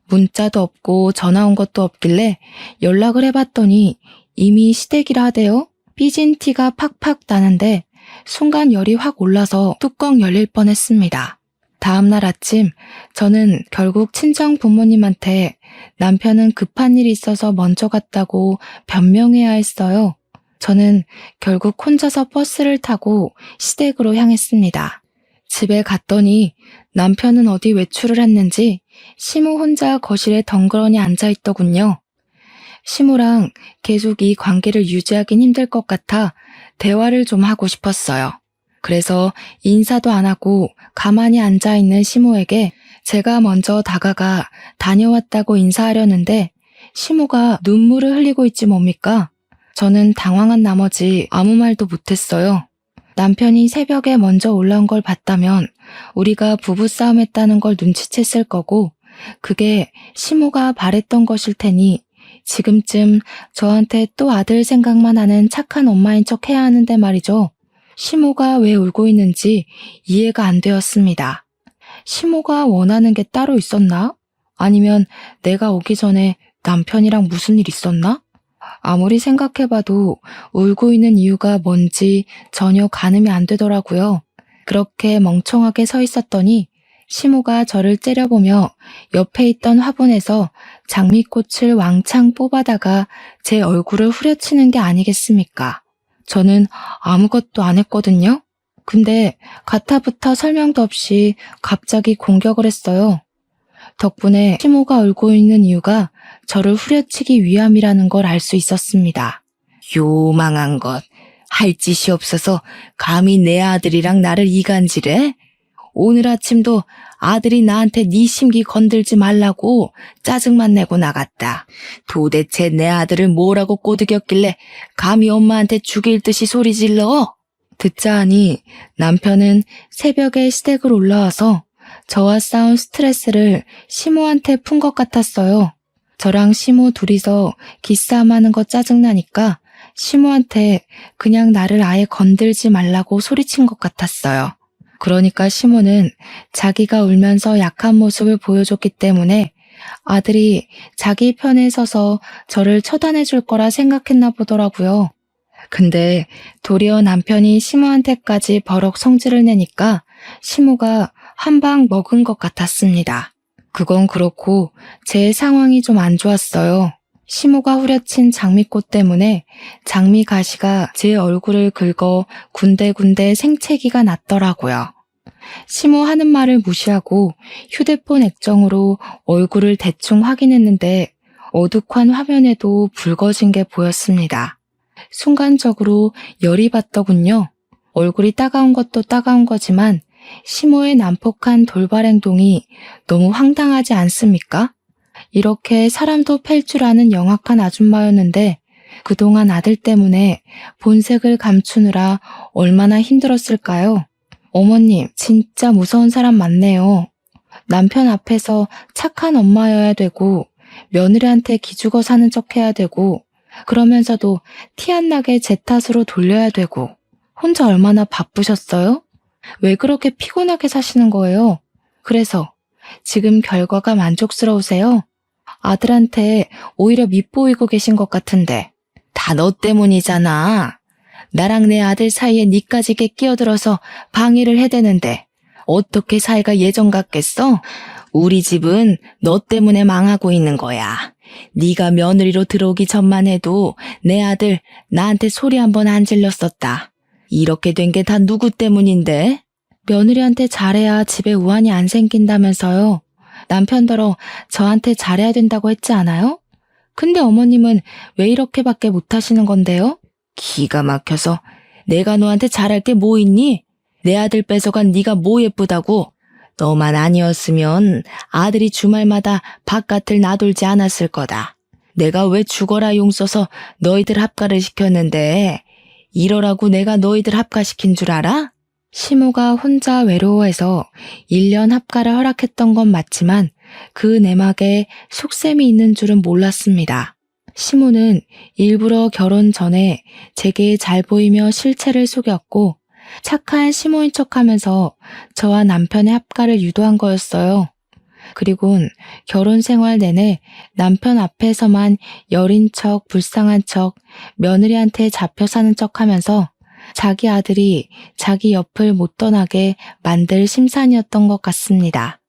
문자도 없고 전화 온 것도 없길래 연락을 해봤더니 이미 시댁이라 하대요. 삐진 티가 팍팍 나는데 순간 열이 확 올라서 뚜껑 열릴 뻔했습니다. 다음날 아침 저는 결국 친정 부모님한테 남편은 급한 일이 있어서 먼저 갔다고 변명해야 했어요. 저는 결국 혼자서 버스를 타고 시댁으로 향했습니다. 집에 갔더니 남편은 어디 외출을 했는지 시모 혼자 거실에 덩그러니 앉아있더군요. 시모랑 계속 이 관계를 유지하긴 힘들 것 같아 대화를 좀 하고 싶었어요. 그래서 인사도 안 하고 가만히 앉아있는 시모에게 제가 먼저 다가가 다녀왔다고 인사하려는데 시모가 눈물을 흘리고 있지 뭡니까? 저는 당황한 나머지 아무 말도 못했어요. 남편이 새벽에 먼저 올라온 걸 봤다면 우리가 부부싸움 했다는 걸 눈치챘을 거고 그게 시모가 바랬던 것일 테니 지금쯤 저한테 또 아들 생각만 하는 착한 엄마인 척 해야 하는데 말이죠. 시모가 왜 울고 있는지 이해가 안 되었습니다. 시모가 원하는 게 따로 있었나? 아니면 내가 오기 전에 남편이랑 무슨 일 있었나? 아무리 생각해봐도 울고 있는 이유가 뭔지 전혀 가늠이 안 되더라고요. 그렇게 멍청하게 서 있었더니 시모가 저를 째려보며 옆에 있던 화분에서 장미꽃을 왕창 뽑아다가 제 얼굴을 후려치는 게 아니겠습니까? 저는 아무것도 안 했거든요. 근데 가타부터 설명도 없이 갑자기 공격을 했어요. 덕분에 시모가 울고 있는 이유가 저를 후려치기 위함이라는 걸 알 수 있었습니다. 요망한 것, 할 짓이 없어서 감히 내 아들이랑 나를 이간질해? 오늘 아침도 아들이 나한테 네 심기 건들지 말라고 짜증만 내고 나갔다. 도대체 내 아들을 뭐라고 꼬드겼길래 감히 엄마한테 죽일 듯이 소리 질러? 듣자 하니 남편은 새벽에 시댁을 올라와서 저와 싸운 스트레스를 시모한테 푼 것 같았어요. 저랑 시모 둘이서 기싸움하는 거 짜증나니까 시모한테 그냥 나를 아예 건들지 말라고 소리친 것 같았어요. 그러니까 시모는 자기가 울면서 약한 모습을 보여줬기 때문에 아들이 자기 편에 서서 저를 처단해 줄 거라 생각했나 보더라고요. 근데 도리어 남편이 시모한테까지 버럭 성질을 내니까 시모가 한 방 먹은 것 같았습니다. 그건 그렇고 제 상황이 좀 안 좋았어요. 시모가 후려친 장미꽃 때문에 장미 가시가 제 얼굴을 긁어 군데군데 생채기가 났더라고요. 시모 하는 말을 무시하고 휴대폰 액정으로 얼굴을 대충 확인했는데 어둑한 화면에도 붉어진 게 보였습니다. 순간적으로 열이 받더군요. 얼굴이 따가운 것도 따가운 거지만 시모의 난폭한 돌발 행동이 너무 황당하지 않습니까? 이렇게 사람도 팰 줄 아는 영악한 아줌마였는데 그동안 아들 때문에 본색을 감추느라 얼마나 힘들었을까요? 어머님, 진짜 무서운 사람 맞네요. 남편 앞에서 착한 엄마여야 되고 며느리한테 기죽어 사는 척 해야 되고 그러면서도 티 안 나게 제 탓으로 돌려야 되고 혼자 얼마나 바쁘셨어요? 왜 그렇게 피곤하게 사시는 거예요? 그래서 지금 결과가 만족스러우세요? 아들한테 오히려 밉보이고 계신 것 같은데 다 너 때문이잖아. 나랑 내 아들 사이에 니까지 끼어들어서 방해를 해대는데 어떻게 사이가 예전 같겠어? 우리 집은 너 때문에 망하고 있는 거야. 네가 며느리로 들어오기 전만 해도 내 아들 나한테 소리 한 번 안 질렀었다. 이렇게 된 게 다 누구 때문인데? 며느리한테 잘해야 집에 우환이 안 생긴다면서요. 남편더러 저한테 잘해야 된다고 했지 않아요? 근데 어머님은 왜 이렇게밖에 못하시는 건데요? 기가 막혀서 내가 너한테 잘할 게 뭐 있니? 내 아들 뺏어간 네가 뭐 예쁘다고? 너만 아니었으면 아들이 주말마다 바깥을 나돌지 않았을 거다. 내가 왜 죽어라 용 써서 너희들 합가를 시켰는데 이러라고 내가 너희들 합가시킨 줄 알아? 시모가 혼자 외로워해서 1년 합가를 허락했던 건 맞지만 그 내막에 속셈이 있는 줄은 몰랐습니다. 시모는 일부러 결혼 전에 제게 잘 보이며 실체를 속였고 착한 시모인 척하면서 저와 남편의 합가를 유도한 거였어요. 그리곤 결혼 생활 내내 남편 앞에서만 여린 척, 불쌍한 척, 며느리한테 잡혀 사는 척하면서 자기 아들이 자기 옆을 못 떠나게 만들 심산이었던 것 같습니다.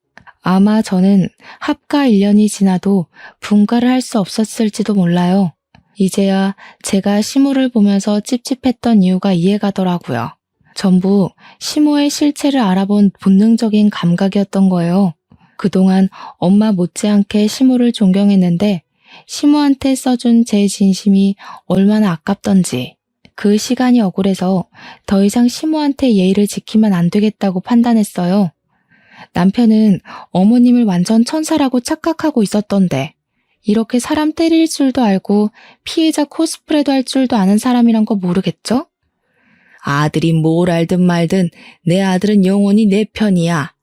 아마 저는 합가 1년이 지나도 분가를 할 수 없었을지도 몰라요. 이제야 제가 시모를 보면서 찝찝했던 이유가 이해가더라고요. 전부 시모의 실체를 알아본 본능적인 감각이었던 거예요. 그동안 엄마 못지않게 시모를 존경했는데 시모한테 써준 제 진심이 얼마나 아깝던지 그 시간이 억울해서 더 이상 시모한테 예의를 지키면 안 되겠다고 판단했어요. 남편은 어머님을 완전 천사라고 착각하고 있었던데 이렇게 사람 때릴 줄도 알고 피해자 코스프레도 할 줄도 아는 사람이란 거 모르겠죠? 아들이 뭘 알든 말든 내 아들은 영원히 내 편이야.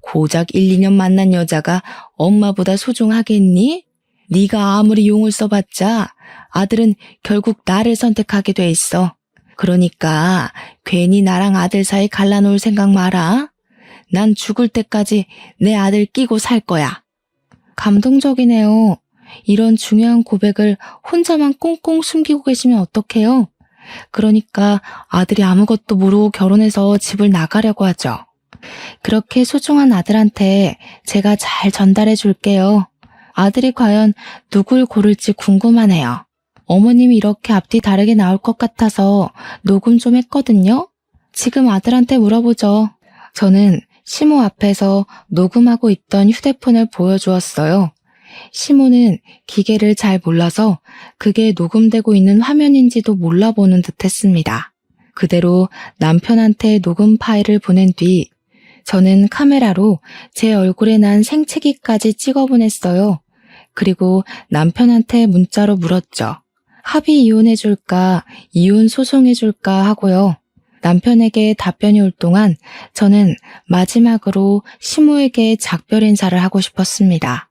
고작 1, 2년 만난 여자가 엄마보다 소중하겠니? 네가 아무리 용을 써봤자 아들은 결국 나를 선택하게 돼 있어. 그러니까 괜히 나랑 아들 사이 갈라놓을 생각 마라. 난 죽을 때까지 내 아들 끼고 살 거야. 감동적이네요. 이런 중요한 고백을 혼자만 꽁꽁 숨기고 계시면 어떡해요? 그러니까 아들이 아무것도 모르고 결혼해서 집을 나가려고 하죠. 그렇게 소중한 아들한테 제가 잘 전달해 줄게요. 아들이 과연 누굴 고를지 궁금하네요. 어머님이 이렇게 앞뒤 다르게 나올 것 같아서 녹음 좀 했거든요. 지금 아들한테 물어보죠. 저는 시모 앞에서 녹음하고 있던 휴대폰을 보여주었어요. 시모는 기계를 잘 몰라서 그게 녹음되고 있는 화면인지도 몰라보는 듯 했습니다. 그대로 남편한테 녹음 파일을 보낸 뒤 저는 카메라로 제 얼굴에 난 생채기까지 찍어 보냈어요. 그리고 남편한테 문자로 물었죠. 합의 이혼해줄까, 이혼 소송해줄까 하고요. 남편에게 답변이 올 동안 저는 마지막으로 시모에게 작별 인사를 하고 싶었습니다.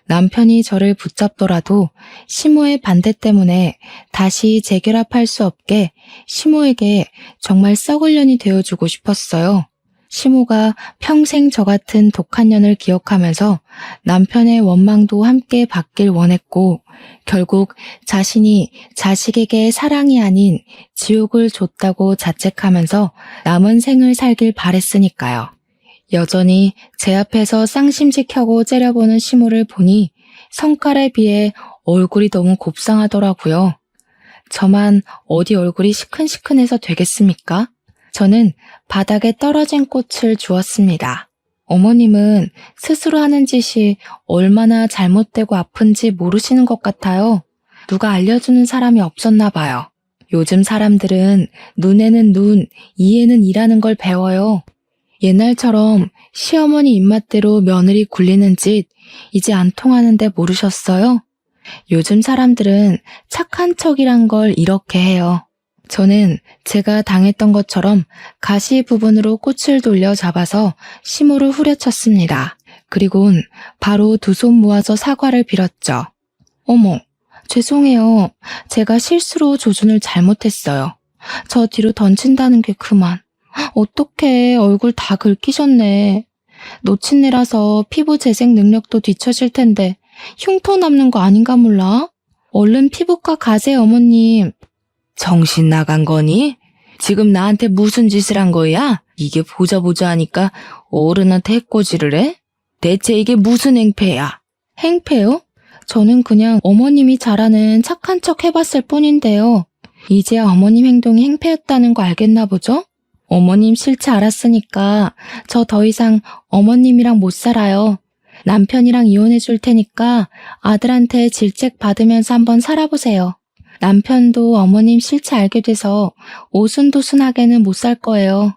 남편이 저를 붙잡더라도 시모의 반대 때문에 다시 재결합할 수 없게 시모에게 정말 썩을 년이 되어주고 싶었어요. 시모가 평생 저 같은 독한 년을 기억하면서 남편의 원망도 함께 받길 원했고 결국 자신이 자식에게 사랑이 아닌 지옥을 줬다고 자책하면서 남은 생을 살길 바랬으니까요. 여전히 제 앞에서 쌍심지 켜고 째려보는 시모를 보니 성깔에 비해 얼굴이 너무 곱상하더라고요. 저만 어디 얼굴이 시큰시큰해서 되겠습니까? 저는 바닥에 떨어진 꽃을 주었습니다. 어머님은 스스로 하는 짓이 얼마나 잘못되고 아픈지 모르시는 것 같아요. 누가 알려주는 사람이 없었나 봐요. 요즘 사람들은 눈에는 눈, 이에는 이라는 걸 배워요. 옛날처럼 시어머니 입맛대로 며느리 굴리는 짓 이제 안 통하는데 모르셨어요? 요즘 사람들은 착한 척이란 걸 이렇게 해요. 저는 제가 당했던 것처럼 가시 부분으로 꽃을 돌려 잡아서 시모를 후려쳤습니다. 그리곤 바로 두 손 모아서 사과를 빌었죠. 어머, 죄송해요. 제가 실수로 조준을 잘못했어요. 저 뒤로 던진다는 게 그만. 어떡해, 얼굴 다 긁히셨네. 노친내라서 피부 재생 능력도 뒤처질 텐데 흉터 남는 거 아닌가 몰라? 얼른 피부과 가세요, 어머님. 정신 나간 거니? 지금 나한테 무슨 짓을 한 거야? 이게 보자 보자 하니까 어른한테 해코지를 해? 대체 이게 무슨 행패야? 행패요? 저는 그냥 어머님이 잘하는 착한 척 해봤을 뿐인데요. 이제야 어머님 행동이 행패였다는 거 알겠나 보죠? 어머님 실체 알았으니까 저 더 이상 어머님이랑 못 살아요. 남편이랑 이혼해 줄 테니까 아들한테 질책 받으면서 한번 살아보세요. 남편도 어머님 실체 알게 돼서 오순도순하게는 못 살 거예요.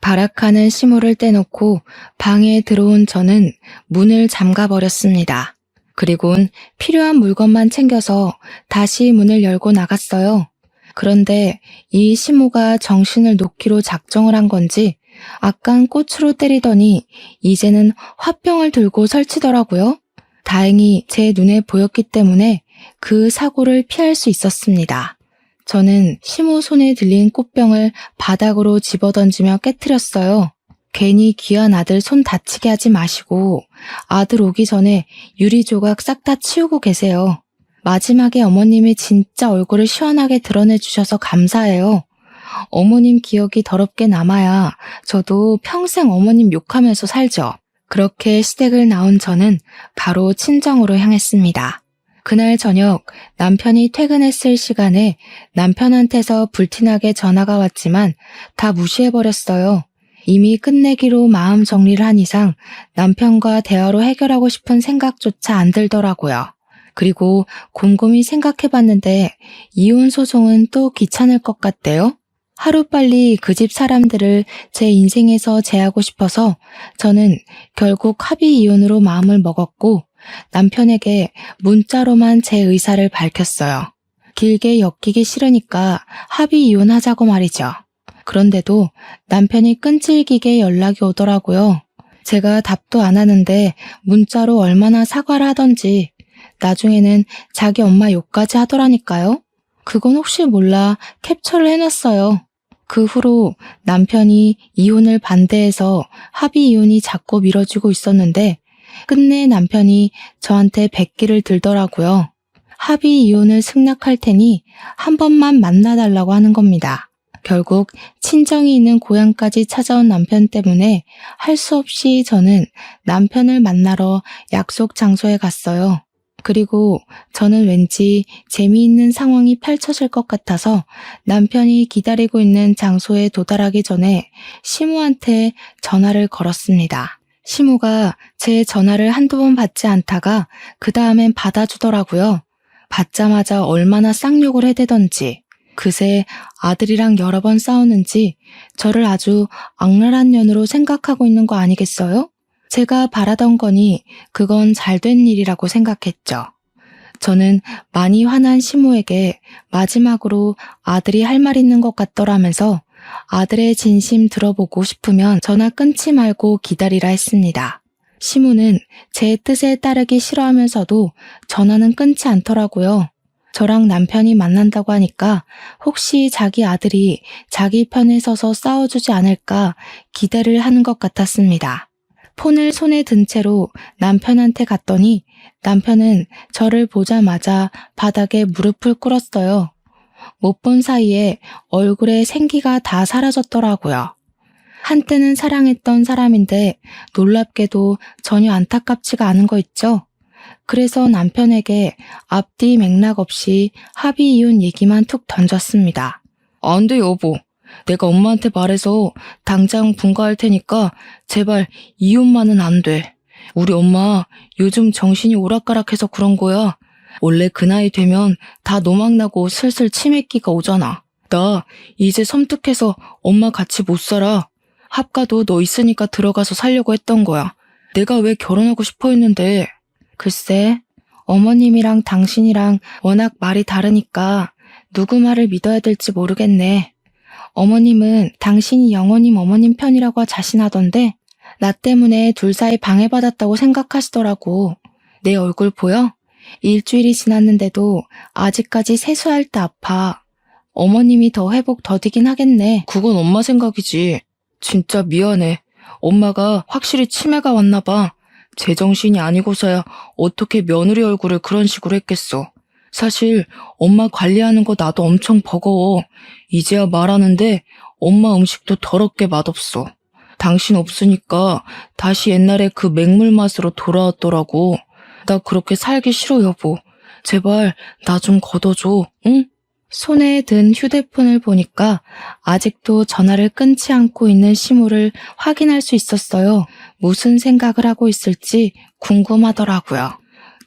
발악하는 시모를 떼놓고 방에 들어온 저는 문을 잠가버렸습니다. 그리곤 필요한 물건만 챙겨서 다시 문을 열고 나갔어요. 그런데 이 시모가 정신을 놓기로 작정을 한 건지 아깐 꽃으로 때리더니 이제는 화병을 들고 설치더라고요. 다행히 제 눈에 보였기 때문에 그 사고를 피할 수 있었습니다. 저는 시모 손에 들린 꽃병을 바닥으로 집어던지며 깨트렸어요. 괜히 귀한 아들 손 다치게 하지 마시고 아들 오기 전에 유리 조각 싹 다 치우고 계세요. 마지막에 어머님이 진짜 얼굴을 시원하게 드러내 주셔서 감사해요. 어머님 기억이 더럽게 남아야 저도 평생 어머님 욕하면서 살죠. 그렇게 시댁을 나온 저는 바로 친정으로 향했습니다. 그날 저녁 남편이 퇴근했을 시간에 남편한테서 불티나게 전화가 왔지만 다 무시해버렸어요. 이미 끝내기로 마음 정리를 한 이상 남편과 대화로 해결하고 싶은 생각조차 안 들더라고요. 그리고 곰곰이 생각해봤는데 이혼 소송은 또 귀찮을 것 같대요. 하루빨리 그 집 사람들을 제 인생에서 제하고 싶어서 저는 결국 합의 이혼으로 마음을 먹었고 남편에게 문자로만 제 의사를 밝혔어요. 길게 엮이기 싫으니까 합의 이혼하자고 말이죠. 그런데도 남편이 끈질기게 연락이 오더라고요. 제가 답도 안 하는데 문자로 얼마나 사과를 하던지 나중에는 자기 엄마 욕까지 하더라니까요. 그건 혹시 몰라 캡처를 해놨어요. 그 후로 남편이 이혼을 반대해서 합의 이혼이 자꾸 미뤄지고 있었는데 끝내 남편이 저한테 백기를 들더라고요. 합의 이혼을 승낙할 테니 한 번만 만나달라고 하는 겁니다. 결국 친정이 있는 고향까지 찾아온 남편 때문에 할 수 없이 저는 남편을 만나러 약속 장소에 갔어요. 그리고 저는 왠지 재미있는 상황이 펼쳐질 것 같아서 남편이 기다리고 있는 장소에 도달하기 전에 시모한테 전화를 걸었습니다. 시모가 제 전화를 한두 번 받지 않다가 그 다음엔 받아주더라고요. 받자마자 얼마나 쌍욕을 해대던지 그새 아들이랑 여러 번 싸우는지 저를 아주 악랄한 년으로 생각하고 있는 거 아니겠어요? 제가 바라던 거니 그건 잘된 일이라고 생각했죠. 저는 많이 화난 시모에게 마지막으로 아들이 할 말 있는 것 같더라면서 아들의 진심 들어보고 싶으면 전화 끊지 말고 기다리라 했습니다. 시모는 제 뜻에 따르기 싫어하면서도 전화는 끊지 않더라고요. 저랑 남편이 만난다고 하니까 혹시 자기 아들이 자기 편에 서서 싸워주지 않을까 기대를 하는 것 같았습니다. 폰을 손에 든 채로 남편한테 갔더니 남편은 저를 보자마자 바닥에 무릎을 꿇었어요. 못 본 사이에 얼굴에 생기가 다 사라졌더라고요. 한때는 사랑했던 사람인데 놀랍게도 전혀 안타깝지가 않은 거 있죠? 그래서 남편에게 앞뒤 맥락 없이 합의 이혼 얘기만 툭 던졌습니다. 안 돼 여보. 내가 엄마한테 말해서 당장 분가할 테니까 제발 이혼만은 안 돼. 우리 엄마 요즘 정신이 오락가락해서 그런 거야. 원래 그 나이 되면 다 노망나고 슬슬 치매기가 오잖아. 나 이제 섬뜩해서 엄마 같이 못 살아. 합가도 너 있으니까 들어가서 살려고 했던 거야. 내가 왜 결혼하고 싶어 했는데. 글쎄, 어머님이랑 당신이랑 워낙 말이 다르니까 누구 말을 믿어야 될지 모르겠네. 어머님은 당신이 영원히 어머님 편이라고 자신하던데 나 때문에 둘 사이 방해받았다고 생각하시더라고. 내 얼굴 보여? 일주일이 지났는데도 아직까지 세수할 때 아파. 어머님이 더 회복 더디긴 하겠네. 그건 엄마 생각이지. 진짜 미안해. 엄마가 확실히 치매가 왔나 봐. 제정신이 아니고서야 어떻게 며느리 얼굴을 그런 식으로 했겠어. 사실 엄마 관리하는 거 나도 엄청 버거워. 이제야 말하는데 엄마 음식도 더럽게 맛없어. 당신 없으니까 다시 옛날에 그 맹물 맛으로 돌아왔더라고. 나 그렇게 살기 싫어, 여보. 제발 나 좀 걷어줘, 응? 손에 든 휴대폰을 보니까 아직도 전화를 끊지 않고 있는 시무를 확인할 수 있었어요. 무슨 생각을 하고 있을지 궁금하더라고요.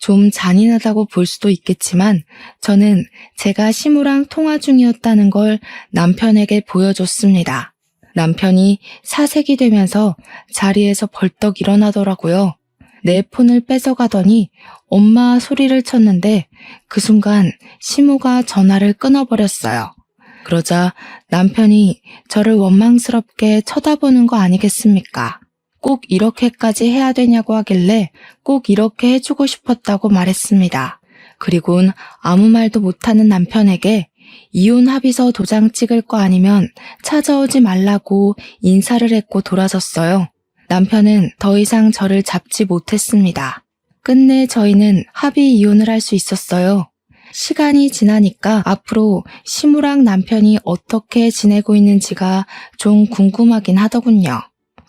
좀 잔인하다고 볼 수도 있겠지만 저는 제가 시무랑 통화 중이었다는 걸 남편에게 보여줬습니다. 남편이 사색이 되면서 자리에서 벌떡 일어나더라고요. 내 폰을 뺏어가더니 엄마 소리를 쳤는데 그 순간 시무가 전화를 끊어버렸어요. 그러자 남편이 저를 원망스럽게 쳐다보는 거 아니겠습니까? 꼭 이렇게까지 해야 되냐고 하길래 꼭 이렇게 해주고 싶었다고 말했습니다. 그리곤 아무 말도 못하는 남편에게 이혼 합의서 도장 찍을 거 아니면 찾아오지 말라고 인사를 했고 돌아섰어요. 남편은 더 이상 저를 잡지 못했습니다. 끝내 저희는 합의 이혼을 할 수 있었어요. 시간이 지나니까 앞으로 시무랑 남편이 어떻게 지내고 있는지가 좀 궁금하긴 하더군요.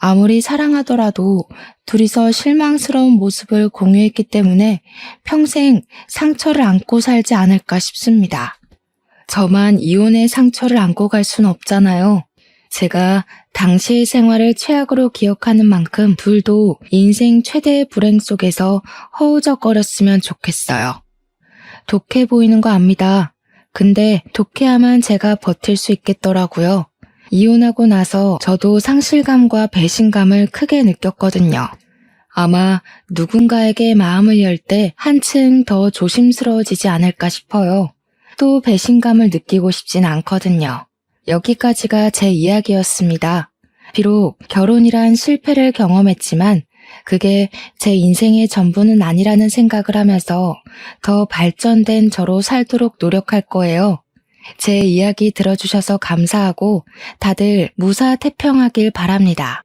아무리 사랑하더라도 둘이서 실망스러운 모습을 공유했기 때문에 평생 상처를 안고 살지 않을까 싶습니다. 저만 이혼의 상처를 안고 갈 순 없잖아요. 제가 당시의 생활을 최악으로 기억하는 만큼 둘도 인생 최대의 불행 속에서 허우적거렸으면 좋겠어요. 독해 보이는 거 압니다. 근데 독해야만 제가 버틸 수 있겠더라고요. 이혼하고 나서 저도 상실감과 배신감을 크게 느꼈거든요. 아마 누군가에게 마음을 열 때 한층 더 조심스러워지지 않을까 싶어요. 또 배신감을 느끼고 싶진 않거든요. 여기까지가 제 이야기였습니다. 비록 결혼이란 실패를 경험했지만 그게 제 인생의 전부는 아니라는 생각을 하면서 더 발전된 저로 살도록 노력할 거예요. 제 이야기 들어주셔서 감사하고 다들 무사태평하길 바랍니다.